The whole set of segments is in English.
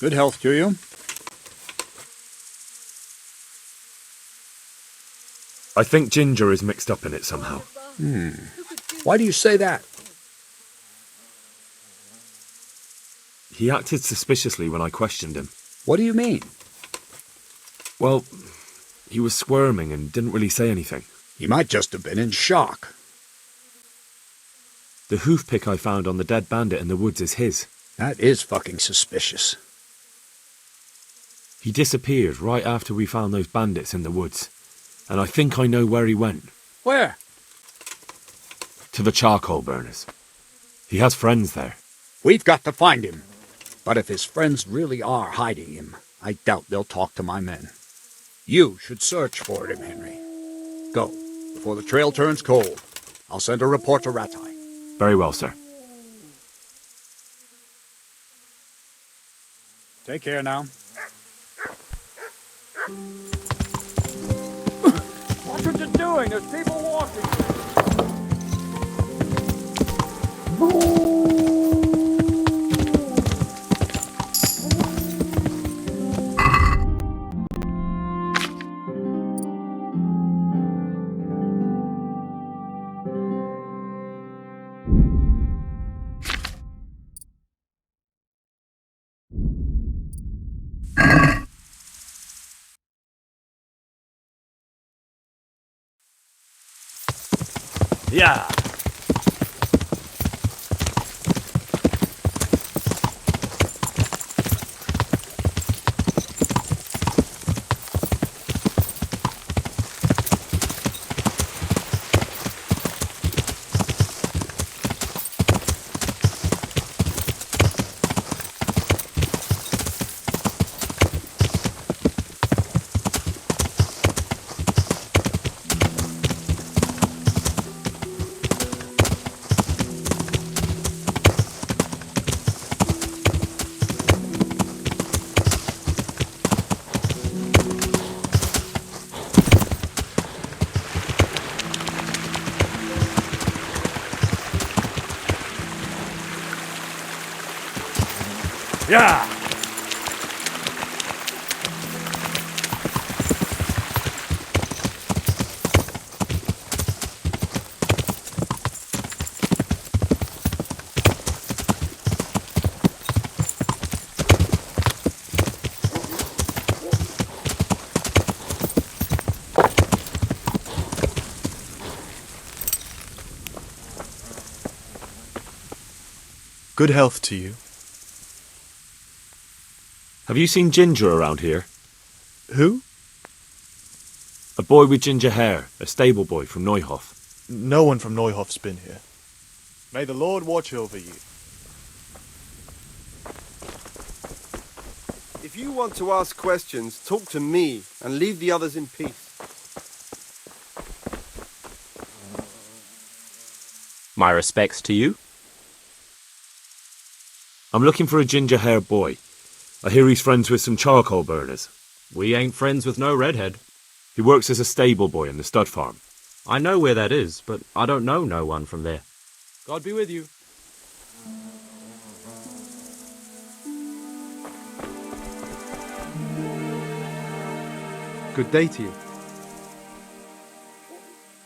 Good health to you. I think Ginger is mixed up in it somehow. Why do you say that? He acted suspiciously when I questioned him. What do you mean? Well, he was squirming and didn't really say anything. He might just have been in shock. The hoof pick I found on the dead bandit in the woods is his. That is fucking suspicious. He disappeared right after we found those bandits in the woods. And I think I know where he went. Where? To the charcoal burners. He has friends there. We've got to find him. But if his friends really are hiding him, I doubt they'll talk to my men. You should search for him, Henry. Go, before the trail turns cold. I'll send a report to Ratai. Very well, sir. Take care now. Watch what you're doing. There's people walking. Yeah. Yeah. Good health to you. Have you seen Ginger around here? Who? A boy with ginger hair, a stable boy from Neuhoff. No one from Neuhoff's been here. May the Lord watch over you. If you want to ask questions, talk to me and leave the others in peace. My respects to you. I'm looking for a ginger-haired boy. I hear he's friends with some charcoal burners. We ain't friends with no Redhead. He works as a stable boy in the stud farm. I know where that is, but I don't know no one from there. God be with you. Good day to you.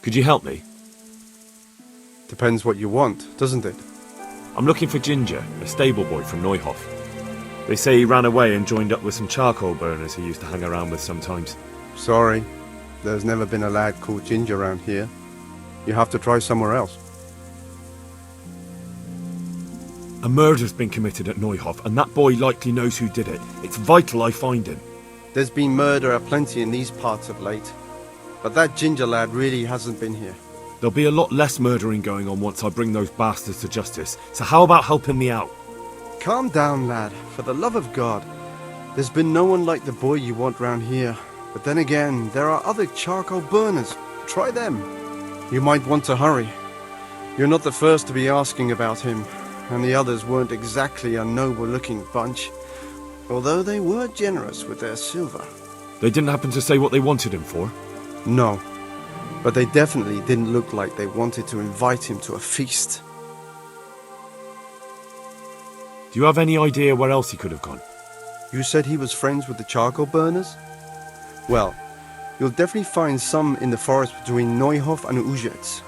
Could you help me? Depends what you want, doesn't it? I'm looking for Ginger, a stable boy from Neuhoff. They say he ran away and joined up with some charcoal burners he used to hang around with sometimes. Sorry, there's never been a lad called Ginger around here. You have to try somewhere else. A murder's been committed at Neuhoff, and that boy likely knows who did it. It's vital I find him. There's been murder aplenty in these parts of late, but that Ginger lad really hasn't been here. There'll be a lot less murdering going on once I bring those bastards to justice, so how about helping me out? Calm down, lad, for the love of God. There's been no one like the boy you want round here. But then again, there are other charcoal burners. Try them. You might want to hurry. You're not the first to be asking about him, and the others weren't exactly a noble-looking bunch, although they were generous with their silver. They didn't happen to say what they wanted him for? No, but they definitely didn't look like they wanted to invite him to a feast. Do you have any idea where else he could have gone? You said he was friends with the charcoal burners? Well, you'll definitely find some in the forest between Neuhoff and Zrzek.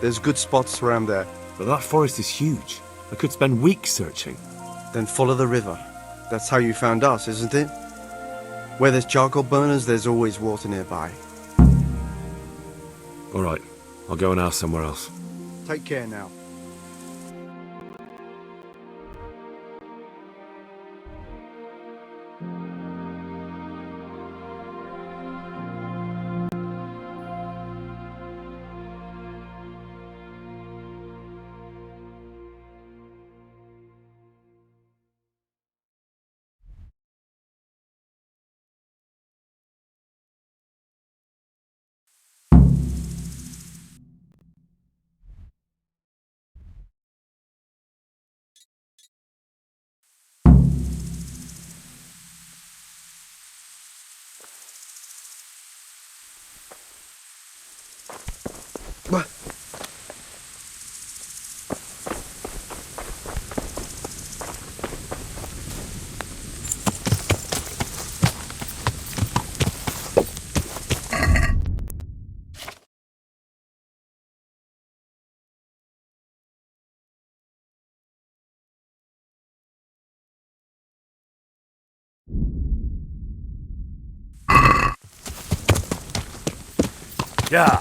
There's good spots around there. But that forest is huge. I could spend weeks searching. Then follow the river. That's how you found us, isn't it? Where there's charcoal burners, there's always water nearby. All right, I'll go and ask somewhere else. Take care now. Yeah.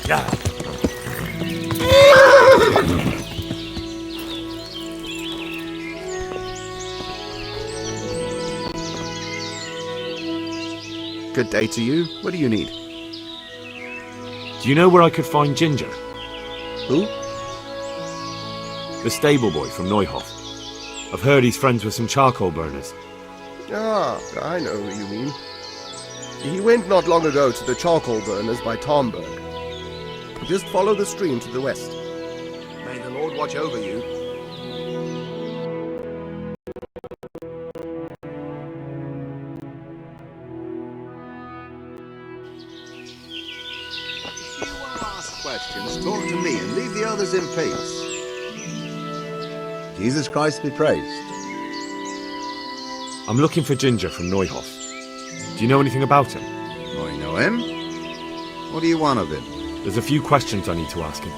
Yeah. Good day to you. What do you need? Do you know where I could find Ginger? Who? The stable boy from Neuhoff. I've heard he's friends with some charcoal burners. Ah, I know who you mean. He went not long ago to the charcoal burners by Tomberg. Just follow the stream to the west. May the Lord watch over you. If you want to ask questions, talk to me and leave the others in peace. Jesus Christ be praised. I'm looking for Ginger from Neuhoff. Do you know anything about him? I know him. What do you want of him? There's a few questions I need to ask him.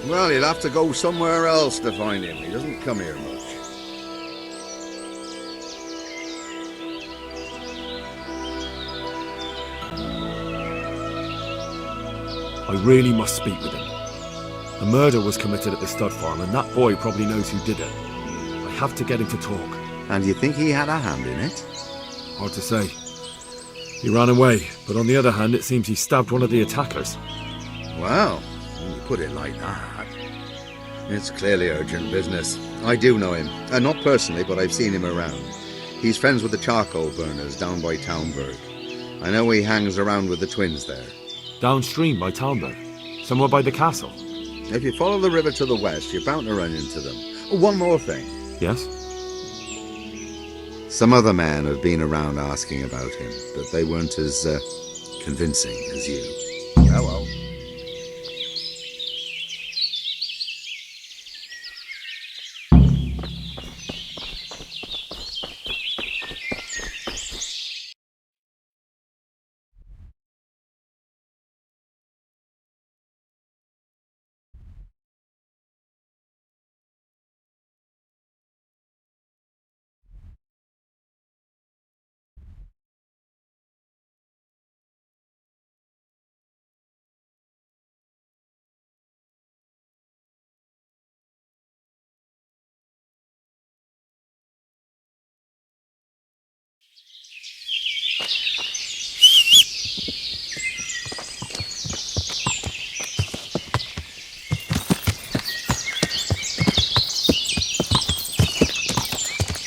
Well, you'll have to go somewhere else to find him. He doesn't come here much. I really must speak with him. A murder was committed at the stud farm, and that boy probably knows who did it. I have to get him to talk. And you think he had a hand in it? Hard to say. He ran away, but on the other hand, it seems he stabbed one of the attackers. Well, when you put it like that. It's clearly urgent business. I do know him. Not personally, but I've seen him around. He's friends with the charcoal burners down by Townburg. I know he hangs around with the twins there. Downstream by Townburg? Somewhere by the castle? If you follow the river to the west, you're bound to run into them. Oh, one more thing. Yes? Some other men have been around asking about him, but they weren't as convincing as you. Oh well.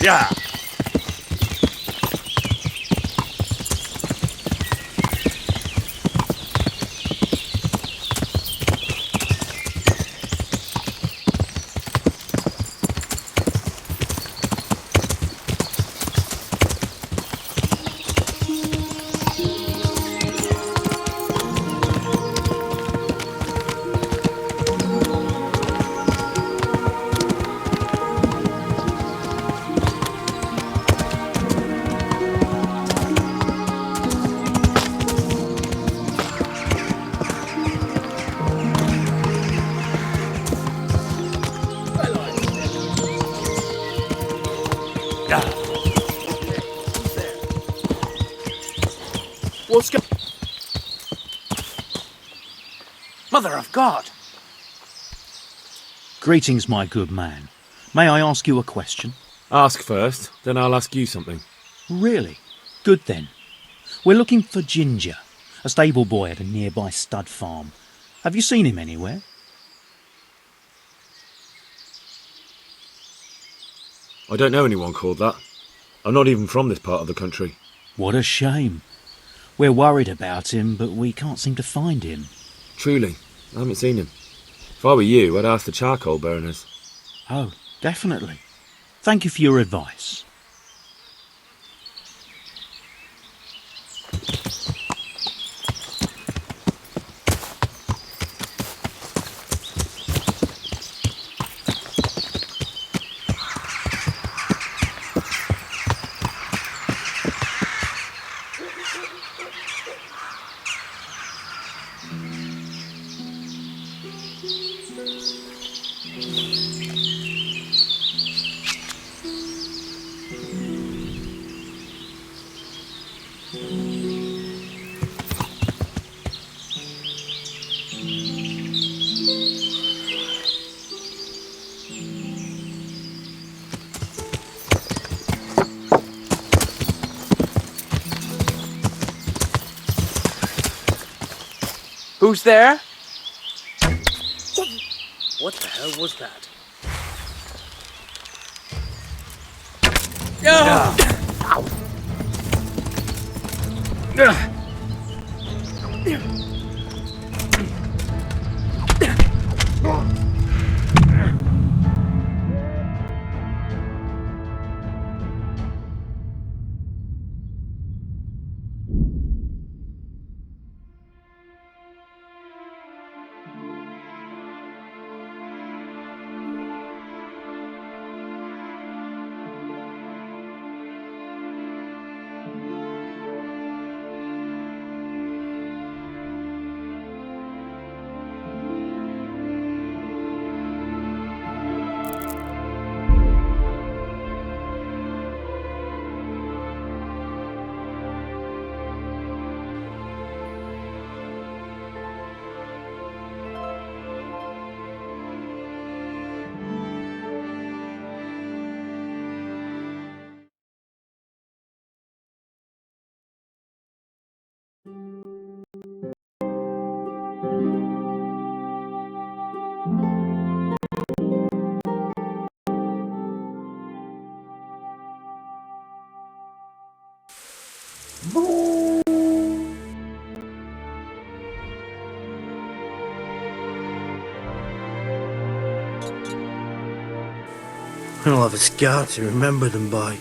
Yeah. What's go- Mother of God! Greetings, my good man. May I ask you a question? Ask first, then I'll ask you something. Really? Good then. We're looking for Ginger, a stable boy at a nearby stud farm. Have you seen him anywhere? I don't know anyone called that. I'm not even from this part of the country. What a shame. We're worried about him, but we can't seem to find him. Truly, I haven't seen him. If I were you, I'd ask the charcoal burners. Oh, definitely. Thank you for your advice. Who's there? What the hell was that? And I'll have a scar to remember them by.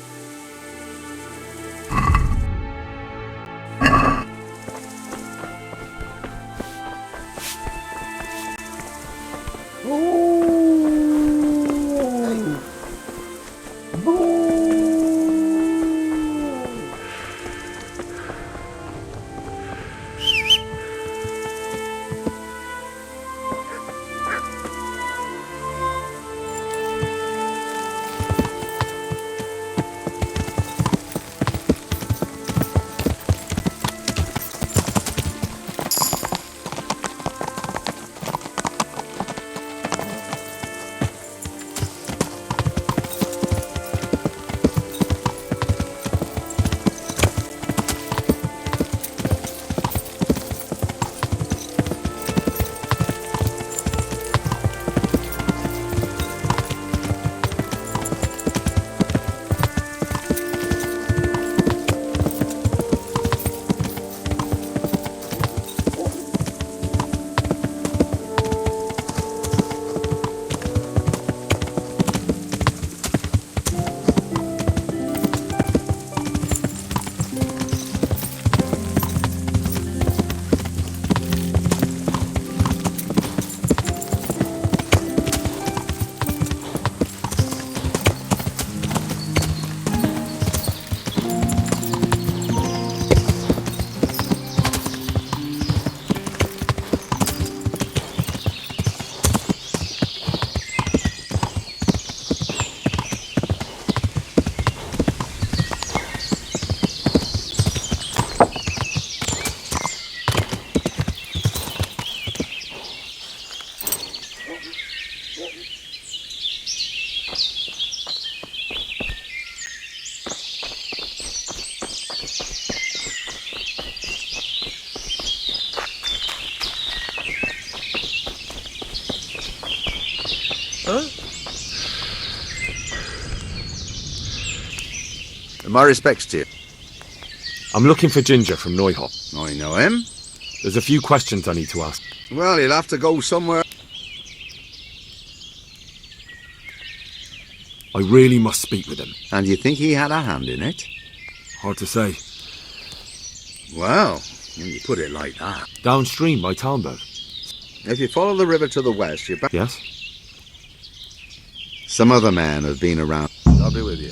My respects to you. I'm looking for Ginger from Neuhoff. I know him. There's a few questions I need to ask. Well, he'll have to go somewhere. I really must speak with him. And you think he had a hand in it? Hard to say. Well, when you put it like that. Downstream by Talmberg. If you follow the river to the west, you're back. Yes? Some other men have been around. I'll be with you.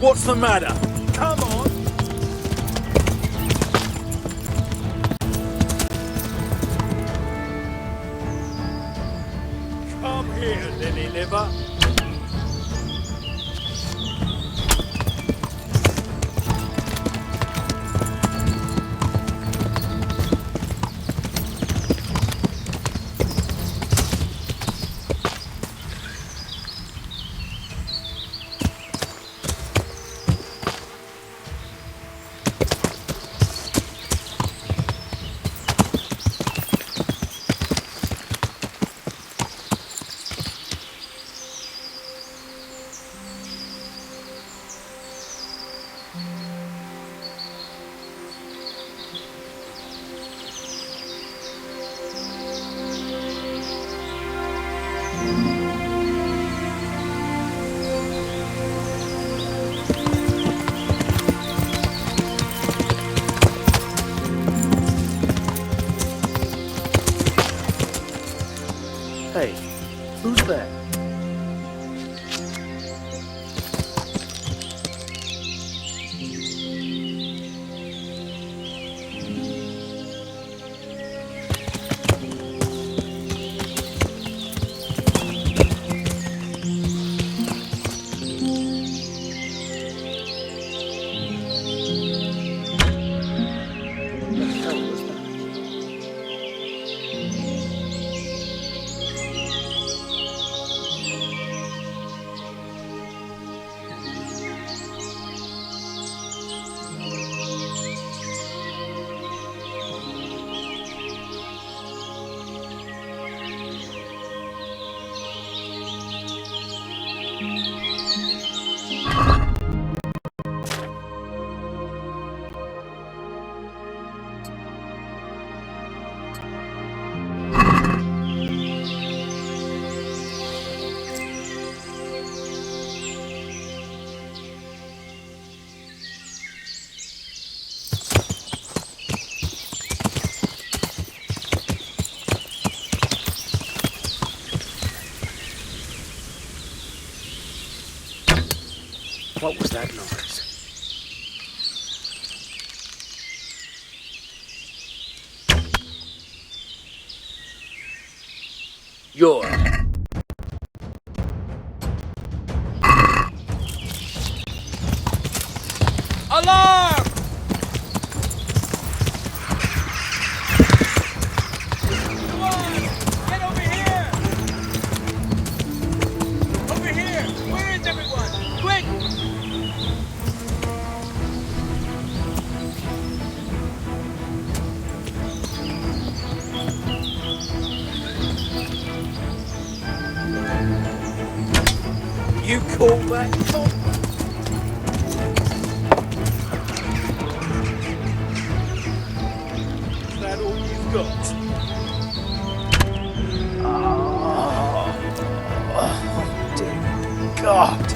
What's the matter? Come on! Come here, lily liver. Hey, who's there? What was that noise? You're... Alarm! Come on! Get over here! Over here! Where is everyone? Quick! You call that talk? Is that all you've got? Oh, dear God.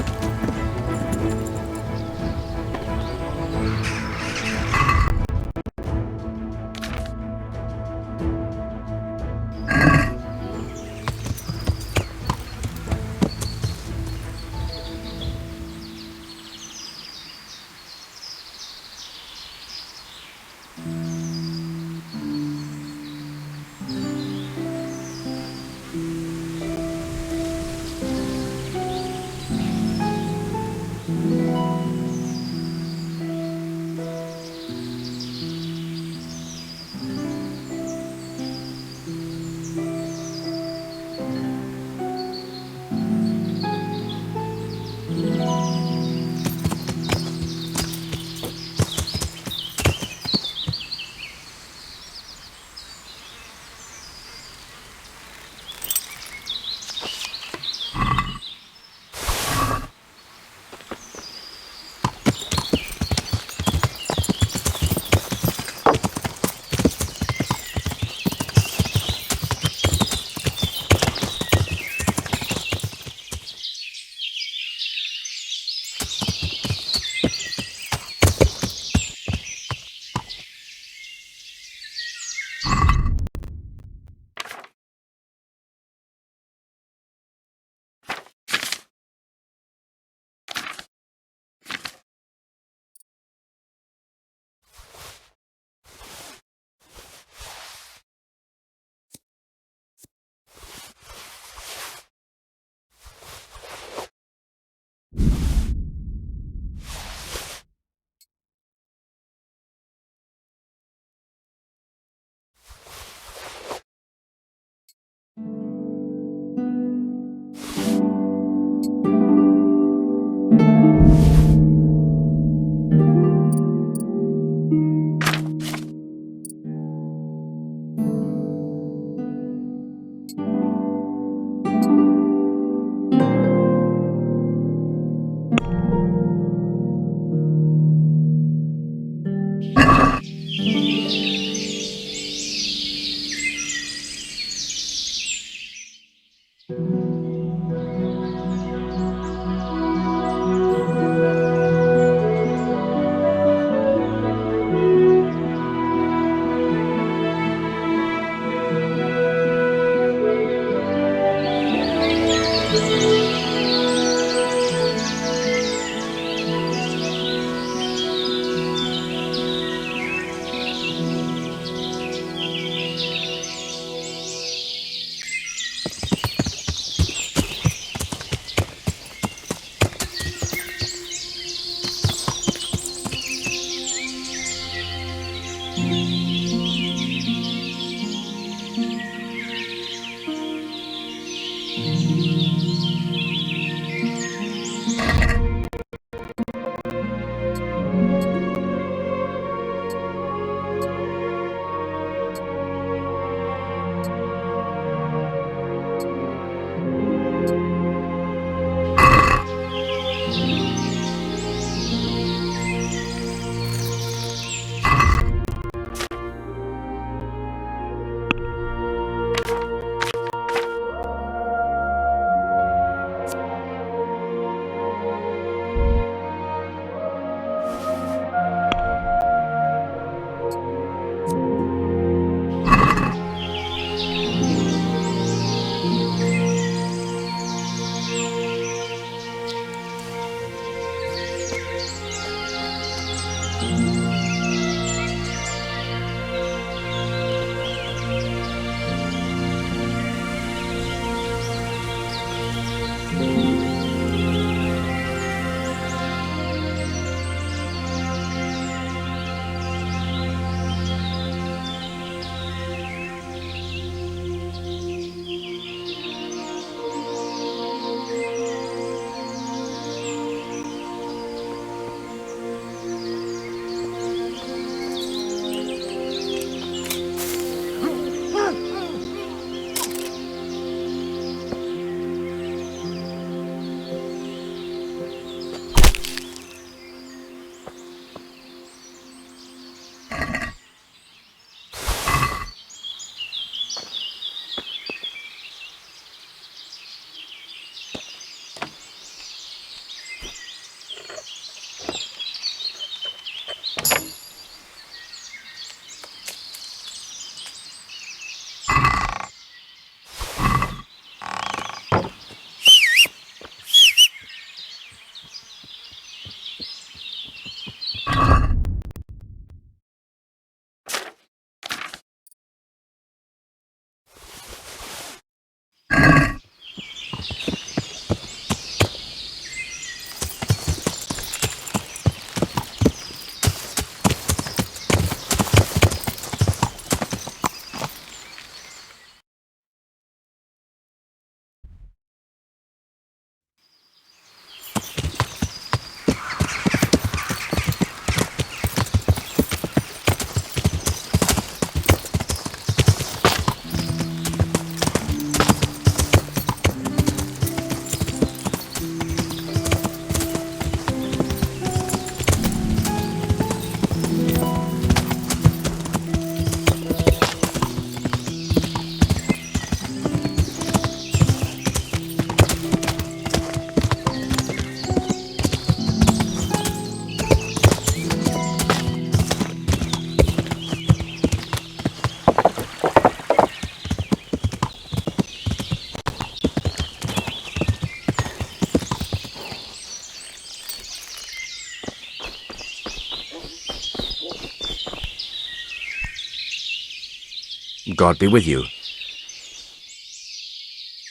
God be with you.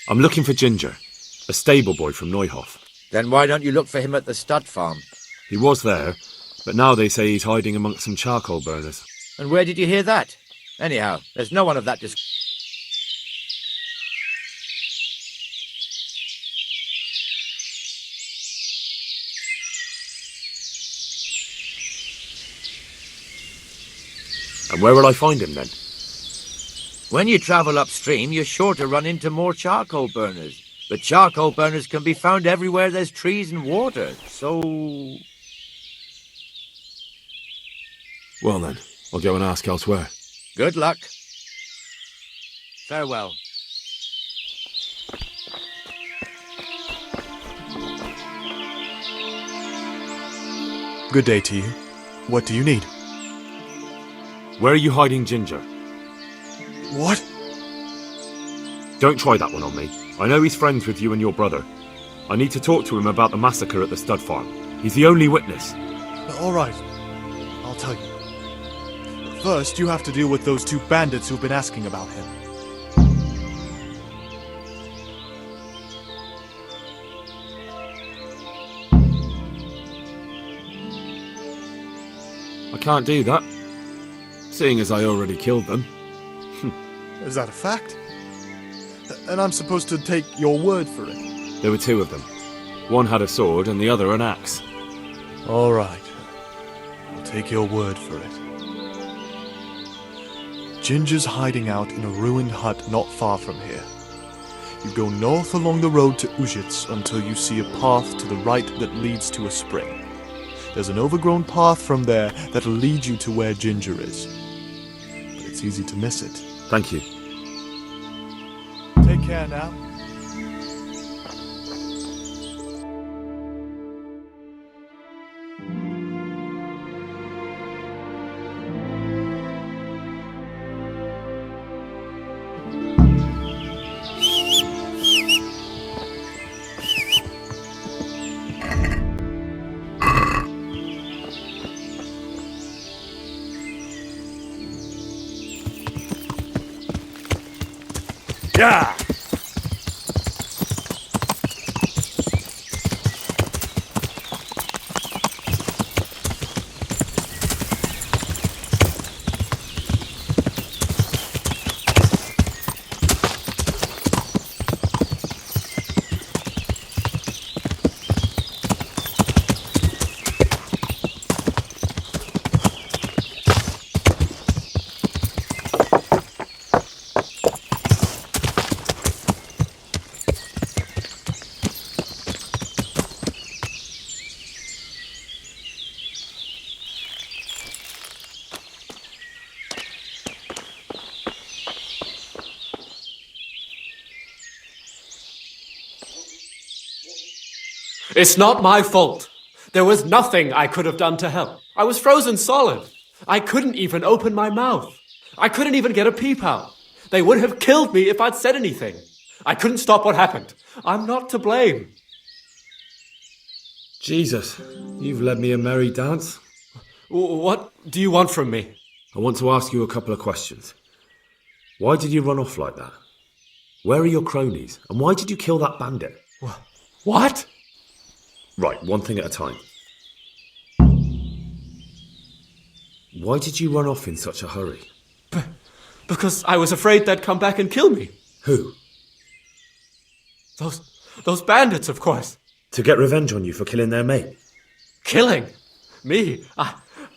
I'm looking for Ginger, a stable boy from Neuhoff. Then why don't you look for him at the stud farm? He was there, but now they say he's hiding amongst some charcoal burners. And where did you hear that? Anyhow, there's no one of that And where will I find him then? When you travel upstream, you're sure to run into more charcoal burners. But charcoal burners can be found everywhere there's trees and water, so... Well then, I'll go and ask elsewhere. Good luck. Farewell. Good day to you. What do you need? Where are you hiding Ginger? What? Don't try that one on me. I know he's friends with you and your brother. I need to talk to him about the massacre at the stud farm. He's the only witness. All right. I'll tell you. First, you have to deal with those two bandits who've been asking about him. I can't do that, seeing as I already killed them. Is that a fact? And I'm supposed to take your word for it? There were two of them. One had a sword and the other an axe. All right. I'll take your word for it. Ginger's hiding out in a ruined hut not far from here. You go north along the road to Ujits until you see a path to the right that leads to a spring. There's an overgrown path from there that'll lead you to where Ginger is. But it's easy to miss it. Thank you. Take care now. Yeah! It's not my fault. There was nothing I could have done to help. I was frozen solid. I couldn't even open my mouth. I couldn't even get a peep out. They would have killed me if I'd said anything. I couldn't stop what happened. I'm not to blame. Jesus, you've led me a merry dance. What do you want from me? I want to ask you a couple of questions. Why did you run off like that? Where are your cronies? And why did you kill that bandit? What? Right, one thing at a time. Why did you run off in such a hurry? Because I was afraid they'd come back and kill me. Who? Those bandits, of course. To get revenge on you for killing their mate? Killing? Me?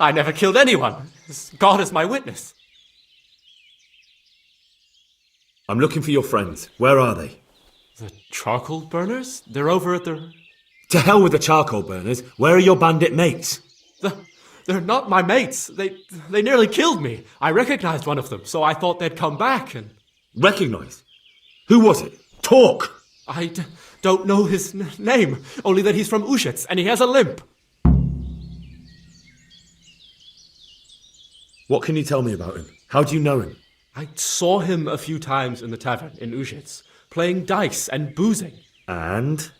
I never killed anyone. God is my witness. I'm looking for your friends. Where are they? The charcoal burners? They're over at the... To hell with the charcoal burners. Where are your bandit mates? They're not my mates. They nearly killed me. I recognized one of them, so I thought they'd come back and... Recognized? Who was it? Talk! I don't know his name, only that he's from Ujits and he has a limp. What can you tell me about him? How do you know him? I saw him a few times in the tavern in Ujits, playing dice and boozing. And?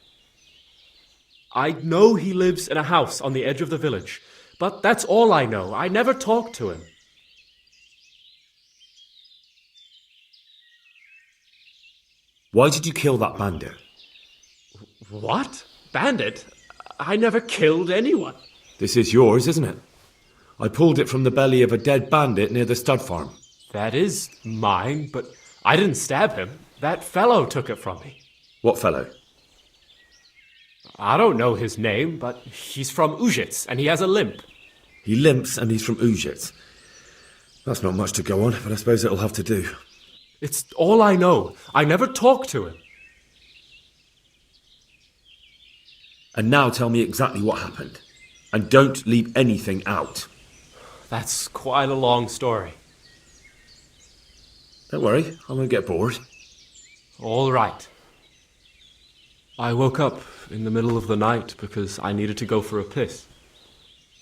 I know he lives in a house on the edge of the village, but that's all I know. I never talked to him. Why did you kill that bandit? What? Bandit? I never killed anyone. This is yours, isn't it? I pulled it from the belly of a dead bandit near the stud farm. That is mine, but I didn't stab him. That fellow took it from me. What fellow? I don't know his name, but he's from Ujits, and he has a limp. He limps and he's from Ujits. That's not much to go on, but I suppose it'll have to do. It's all I know. I never talked to him. And now tell me exactly what happened. And don't leave anything out. That's quite a long story. Don't worry, I won't get bored. All right. I woke up in the middle of the night because I needed to go for a piss.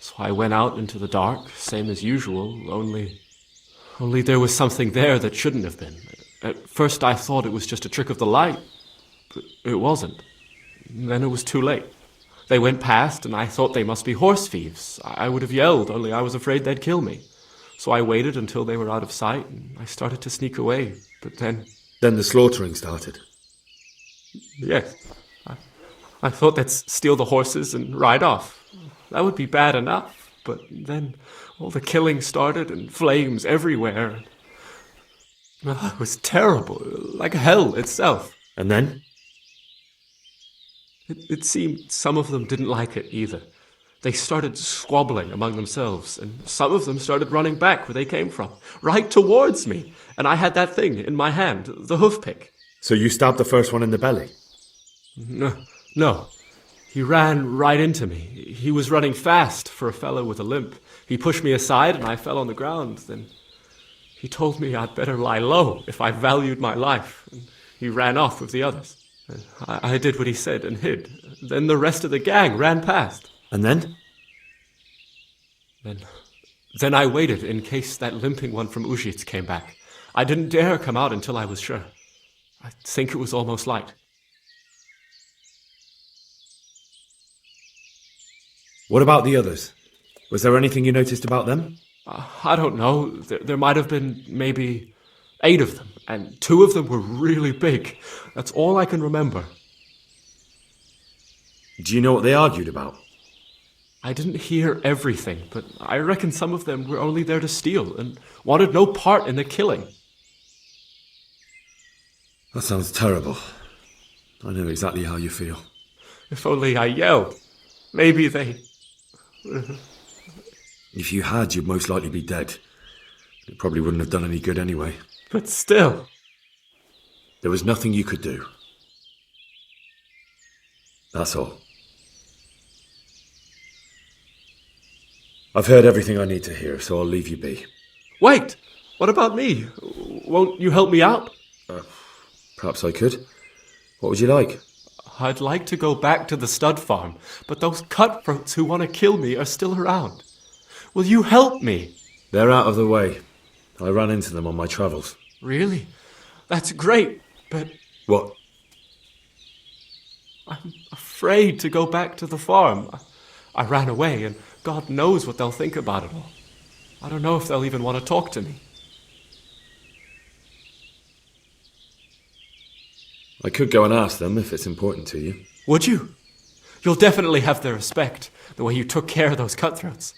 So I went out into the dark, same as usual, only there was something there that shouldn't have been. At first I thought it was just a trick of the light, but it wasn't. Then it was too late. They went past, and I thought they must be horse thieves. I would have yelled, only I was afraid they'd kill me. So I waited until they were out of sight, and I started to sneak away. But then... Then the slaughtering started. Yes. I thought they'd steal the horses and ride off. That would be bad enough. But then all the killing started, and flames everywhere. It was terrible, like hell itself. And then? It seemed some of them didn't like it either. They started squabbling among themselves, and some of them started running back where they came from, right towards me. And I had that thing in my hand, the hoof pick. So you stabbed the first one in the belly? No. He ran right into me. He was running fast for a fellow with a limp. He pushed me aside, and I fell on the ground. Then he told me I'd better lie low if I valued my life. And he ran off with the others. I did what he said and hid. Then the rest of the gang ran past. And then? Then I waited in case that limping one from Ujits came back. I didn't dare come out until I was sure. I think it was almost light. What about the others? Was there anything you noticed about them? I don't know. There might have been maybe 8 of them, and 2 of them were really big. That's all I can remember. Do you know what they argued about? I didn't hear everything, but I reckon some of them were only there to steal and wanted no part in the killing. That sounds terrible. I know exactly how you feel. If only I yelled. Maybe they... If you had, you'd most likely be dead. It probably wouldn't have done any good anyway. But still... There was nothing you could do. That's all. I've heard everything I need to hear, so I'll leave you be. Wait! What about me? Won't you help me out? Perhaps I could. What would you like? I'd like to go back to the stud farm, but those cutthroats who want to kill me are still around. Will you help me? They're out of the way. I ran into them on my travels. Really? That's great, but... What? I'm afraid to go back to the farm. I ran away, and God knows what they'll think about it all. I don't know if they'll even want to talk to me. I could go and ask them if it's important to you. Would you? You'll definitely have their respect, the way you took care of those cutthroats.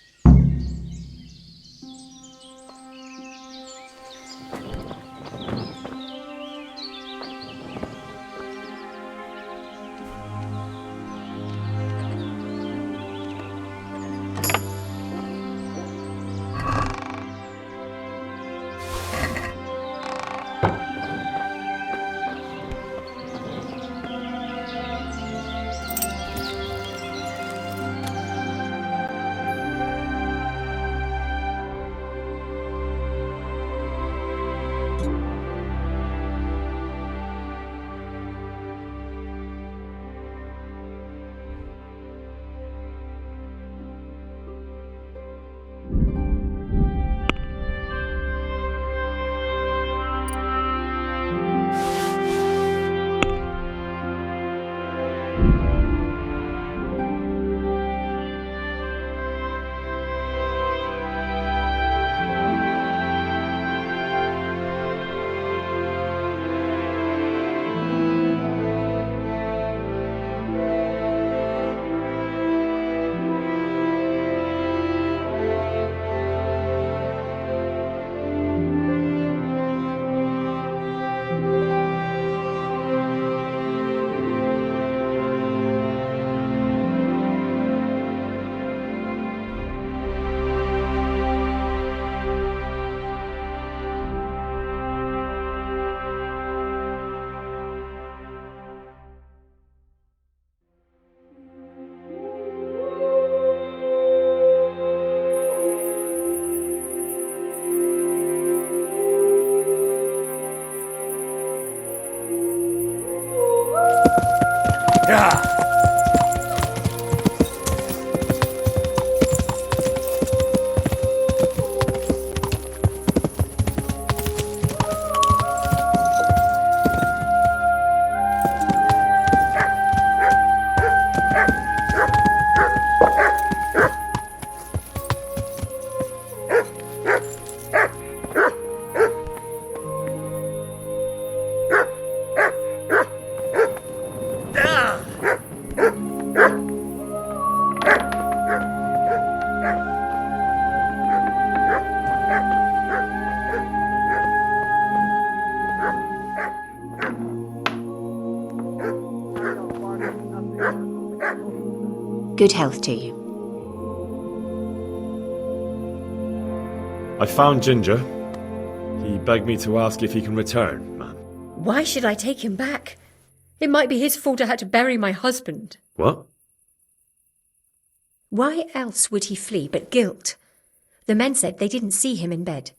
Good health to you. I found Ginger. He begged me to ask if he can return, ma'am. Why should I take him back? It might be his fault I had to bury my husband. What? Why else would he flee but guilt? The men said they didn't see him in bed.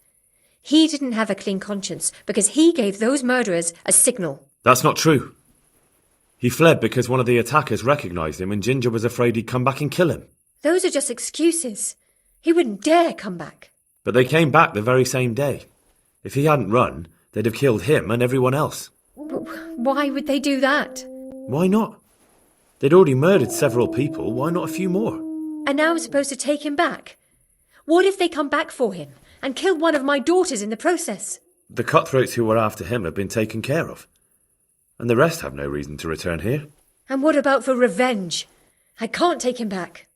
He didn't have a clean conscience because he gave those murderers a signal. That's not true. He fled because one of the attackers recognised him and Ginger was afraid he'd come back and kill him. Those are just excuses. He wouldn't dare come back. But they came back the very same day. If he hadn't run, they'd have killed him and everyone else. Why would they do that? Why not? They'd already murdered several people. Why not a few more? And now I'm supposed to take him back? What if they come back for him and kill one of my daughters in the process? The cutthroats who were after him have been taken care of. And the rest have no reason to return here. And what about for revenge? I can't take him back.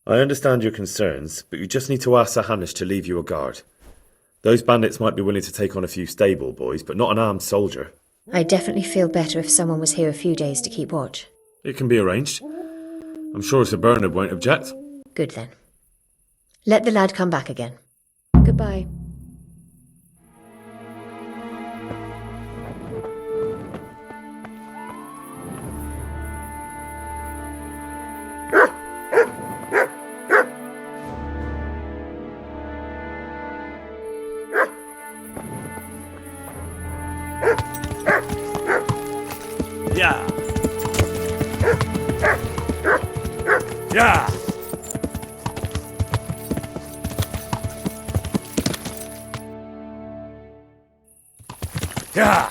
I understand your concerns, but you just need to ask Sir Hamish to leave you a guard. Those bandits might be willing to take on a few stable boys, but not an armed soldier. I'd definitely feel better if someone was here a few days to keep watch. It can be arranged. I'm sure Sir Bernard won't object. Good then. Let the lad come back again. Goodbye. Yeah. Yeah. Yeah.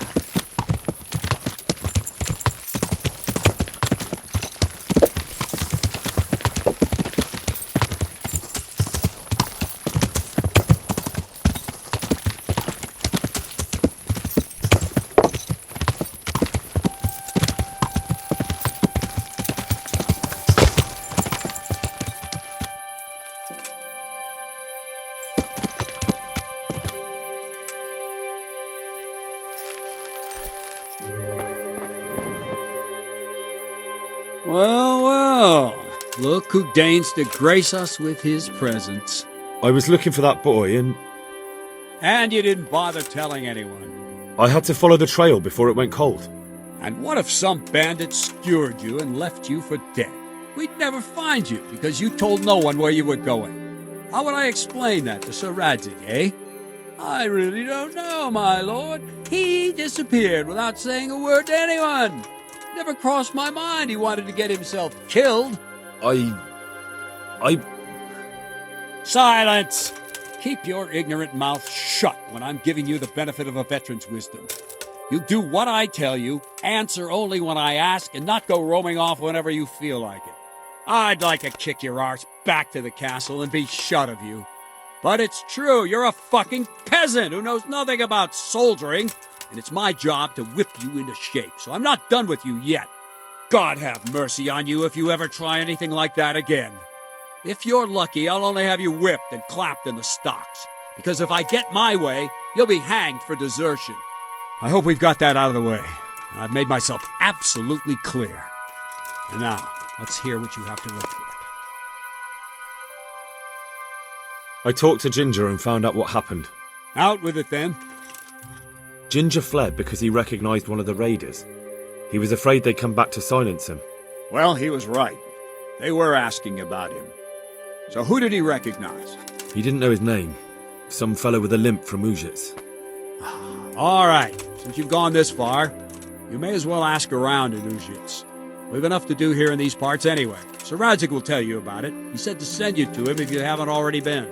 Well, well. Look who deigns to grace us with his presence. I was looking for that boy and... And you didn't bother telling anyone. I had to follow the trail before it went cold. And what if some bandit skewered you and left you for dead? We'd never find you because you told no one where you were going. How would I explain that to Sir Zrzek, eh? I really don't know, my lord. He disappeared without saying a word to anyone. Never crossed my mind he wanted to get himself killed. Silence! Keep your ignorant mouth shut when I'm giving you the benefit of a veteran's wisdom. You do what I tell you, answer only when I ask, and not go roaming off whenever you feel like it. I'd like to kick your arse back to the castle and be shut of you. But it's true, you're a fucking peasant who knows nothing about soldiering, and it's my job to whip you into shape, so I'm not done with you yet. God have mercy on you if you ever try anything like that again. If you're lucky, I'll only have you whipped and clapped in the stocks, because if I get my way, you'll be hanged for desertion. I hope we've got that out of the way. I've made myself absolutely clear. And now, let's hear what you have to report. I talked to Ginger and found out what happened. Out with it, then. Ginger fled because he recognised one of the raiders. He was afraid they'd come back to silence him. Well, he was right. They were asking about him. So who did he recognize? He didn't know his name. Some fellow with a limp from Ujits. All right. Since you've gone this far, you may as well ask around in Ujits. We've enough to do here in these parts anyway. Sir Zrzek will tell you about it. He said to send you to him if you haven't already been.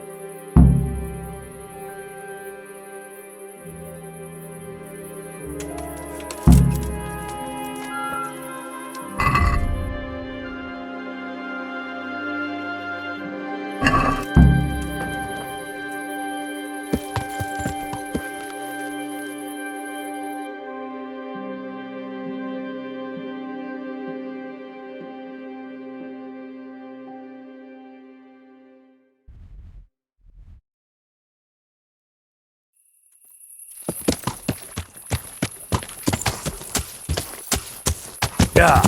Yeah.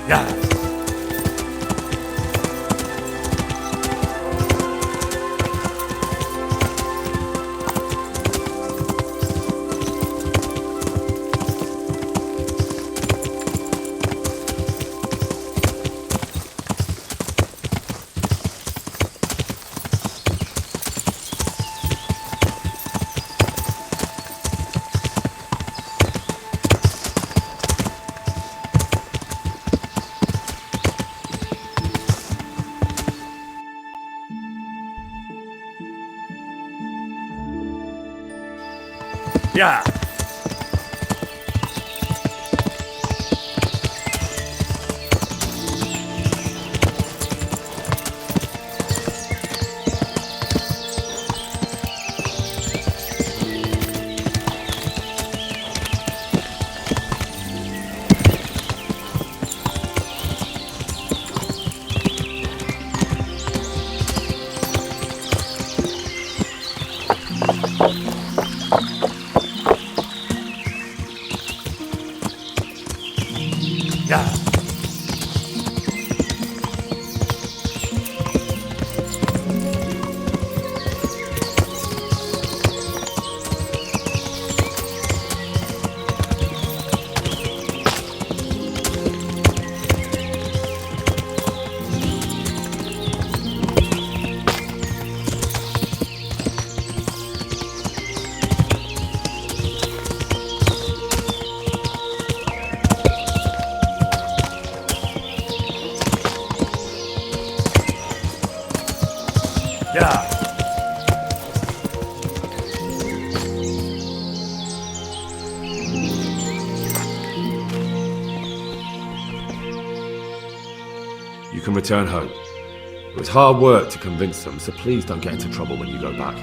Yeah. Yeah. Yeah. You can return home. It was hard work to convince them, so please don't get into trouble when you go back.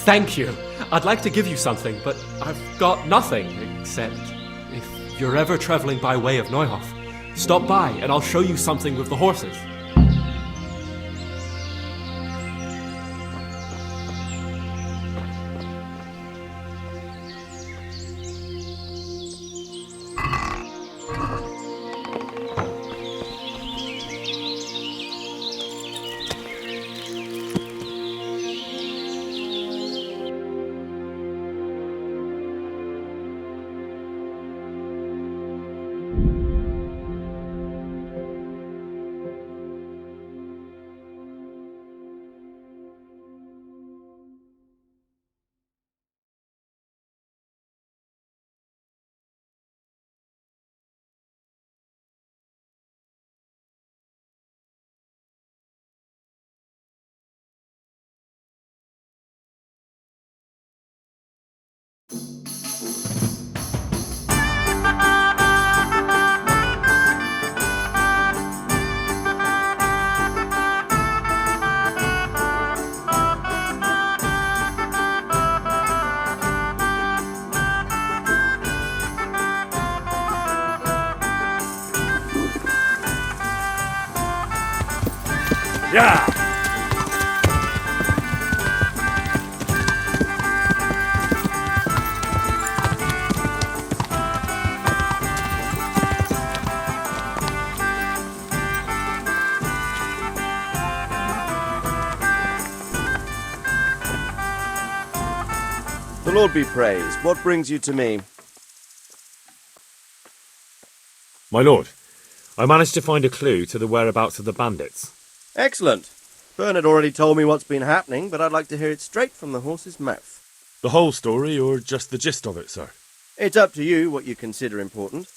Thank you. I'd like to give you something, but I've got nothing except if you're ever traveling by way of Neuhoff, stop by and I'll show you something with the horses. Yeah. The Lord be praised. What brings you to me? My lord, I managed to find a clue to the whereabouts of the bandits. Excellent. Bernard already told me what's been happening, but I'd like to hear it straight from the horse's mouth. The whole story, or just the gist of it, sir? It's up to you what you consider important.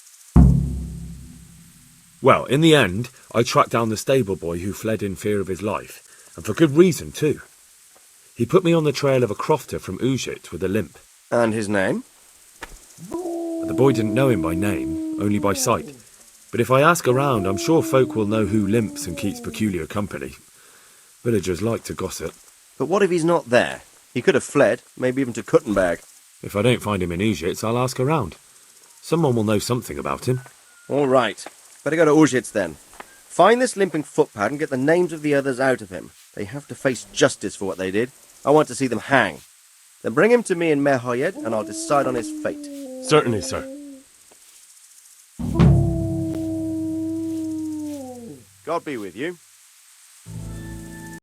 Well, in the end, I tracked down the stable boy who fled in fear of his life, and for good reason, too. He put me on the trail of a crofter from Ujit with a limp. And his name? The boy didn't know him by name, only by sight. But if I ask around, I'm sure folk will know who limps and keeps peculiar company. Villagers like to gossip. But what if he's not there? He could have fled, maybe even to Kuttenberg. If I don't find him in Ujits, I'll ask around. Someone will know something about him. All right. Better go to Ujits then. Find this limping footpad and get the names of the others out of him. They have to face justice for what they did. I want to see them hang. Then bring him to me in Merhoyed and I'll decide on his fate. Certainly, sir. God be with you.